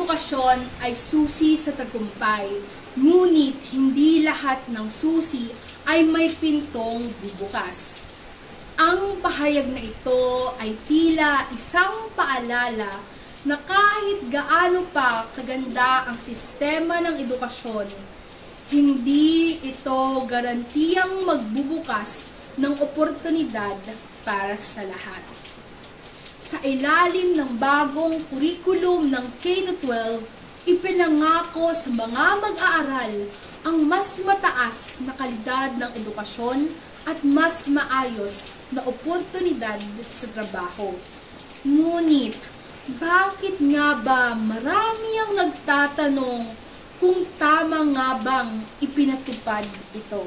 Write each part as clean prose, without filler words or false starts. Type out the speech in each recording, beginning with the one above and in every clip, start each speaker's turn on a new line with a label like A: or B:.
A: edukasyon ay susi sa tagumpay, ngunit hindi lahat ng susi ay may pintong bubukas. Ang pahayag na ito ay tila isang paalala na kahit gaano pa kaganda ang sistema ng edukasyon, hindi ito garantiyang magbubukas ng oportunidad para sa lahat. Sa ilalim ng bagong kurikulum ng K-12, ipinangako sa mga mag-aaral ang mas mataas na kalidad ng edukasyon at mas maayos na oportunidad sa trabaho. Ngunit, bakit nga ba marami ang nagtatanong kung tama nga bang ipinatupad ito?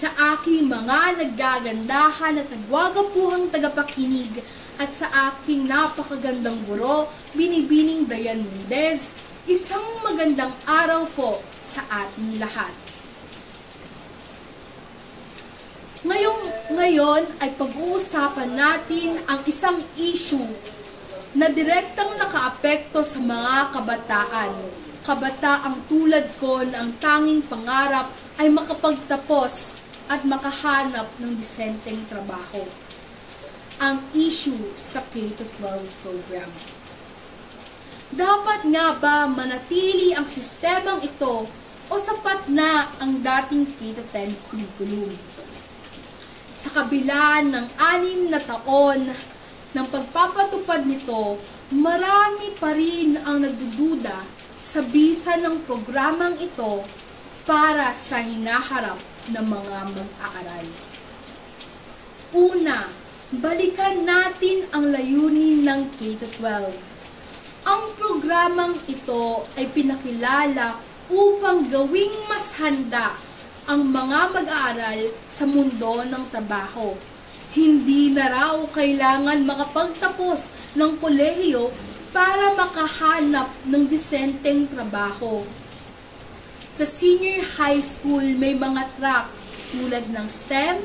A: Sa aking mga nagagandahan at nagwagapuhang tagapakinig at sa aking napakagandang guro, Binibining Dayan Mendez, isang magandang araw po sa ating lahat. Ngayon ay pag-uusapan natin ang isang issue na direktang nakaapekto sa mga kabataan. Kabataang tulad ko na ang tanging pangarap ay makapagtapos at makahanap ng disenteng trabaho. Ang issue sa K-12 program. Dapat nga ba manatili ang sistemang ito o sapat na ang dating K-10 curriculum? Sa kabila ng 6 na taon ng pagpapatupad nito, marami pa rin ang nagdududa sa bisa ng programang ito para sa hinaharap ng mga mag-aaral. Una, balikan natin ang layunin ng K-12. Ang programang ito ay pinakilala upang gawing mas handa ang mga mag-aaral sa mundo ng trabaho. Hindi na raw kailangan makapagtapos ng kolehiyo para makahanap ng disenteng trabaho. Sa senior high school, may mga track tulad ng STEM,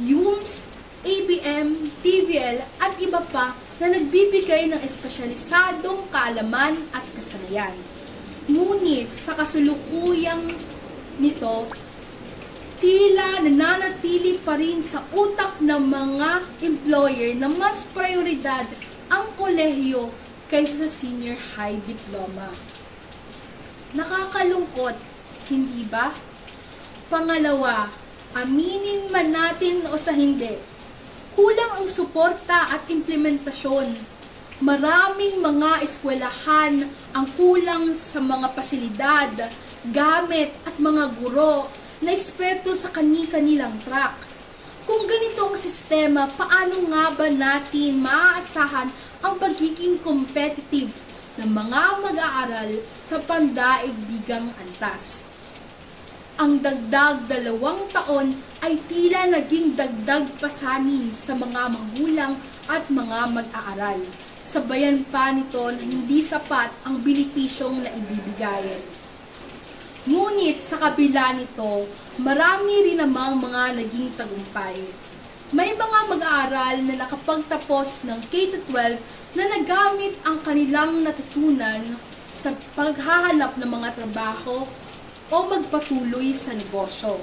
A: UMS, ABM, TVL at iba pa na nagbibigay ng espesyalisadong kaalaman at kasanayan. Ngunit sa kasulukuyang nito, tila nananatili pa rin sa utak ng mga employer na mas prioridad ang kolehiyo kaysa sa senior high diploma. Nakakalungkot, hindi ba? Pangalawa, aminin man natin o sa hindi, kulang ang suporta at implementasyon. Maraming mga eskwelahan ang kulang sa mga pasilidad, gamit at mga guro na eksperto sa kani-kanilang track. Kung ganito ang sistema, paano nga ba natin maaasahan ang pagiging competitive ng mga mag-aaral sa pandaigdigang antas? Ang dagdag 2 taon ay tila naging dagdag pasanin sa mga magulang at mga mag-aaral. Sabayan pa nito na hindi sapat ang benepisyong naibibigay. Ngunit sa kabila nito, marami rin namang mga naging tagumpay. May mga mag-aaral na nakapagtapos ng K-12 na nagamit ang kanilang natutunan sa paghahanap ng mga trabaho o magpatuloy sa negosyo.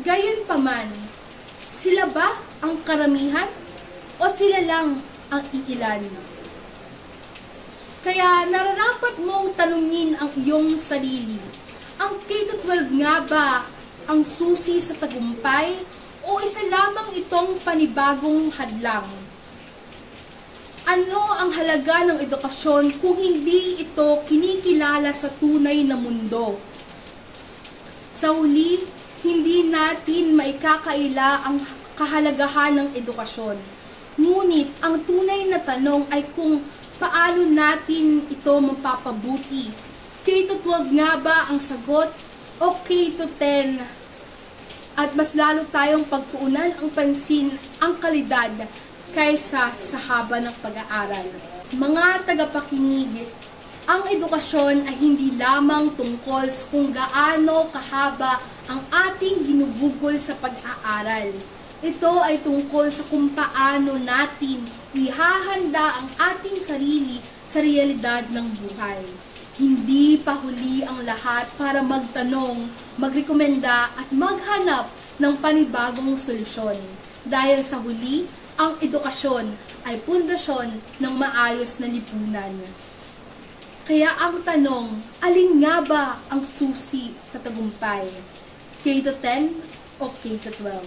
A: Gayunpaman, sila ba ang karamihan o sila lang ang iilan? Kaya nararapat mong tanungin ang iyong sarili. Ang K-12 nga ba ang susi sa tagumpay o isa lamang itong panibagong hadlang? Ano ang halaga ng edukasyon kung hindi ito kinikilala sa tunay na mundo? Sa huli, hindi natin maikakaila ang kahalagahan ng edukasyon. Ngunit ang tunay na tanong ay kung paano natin ito mapapabuti. K-12 nga ba ang sagot o K-10? At mas lalo tayong pagtuunan ang pansin ang kalidad kaysa sa haba ng pag-aaral. Mga tagapakinig, ang edukasyon ay hindi lamang tungkol sa kung gaano kahaba ang ating ginugugol sa pag-aaral Ito ay tungkol sa kung paano natin ihahanda ang ating sarili sa realidad ng buhay. Hindi pa huli ang lahat para magtanong, magrekomenda at maghanap ng panibagong solusyon. Dahil sa huli, ang edukasyon ay pundasyon ng maayos na lipunan. Kaya ang tanong, alin nga ba ang susi sa tagumpay? K-10 o K-12?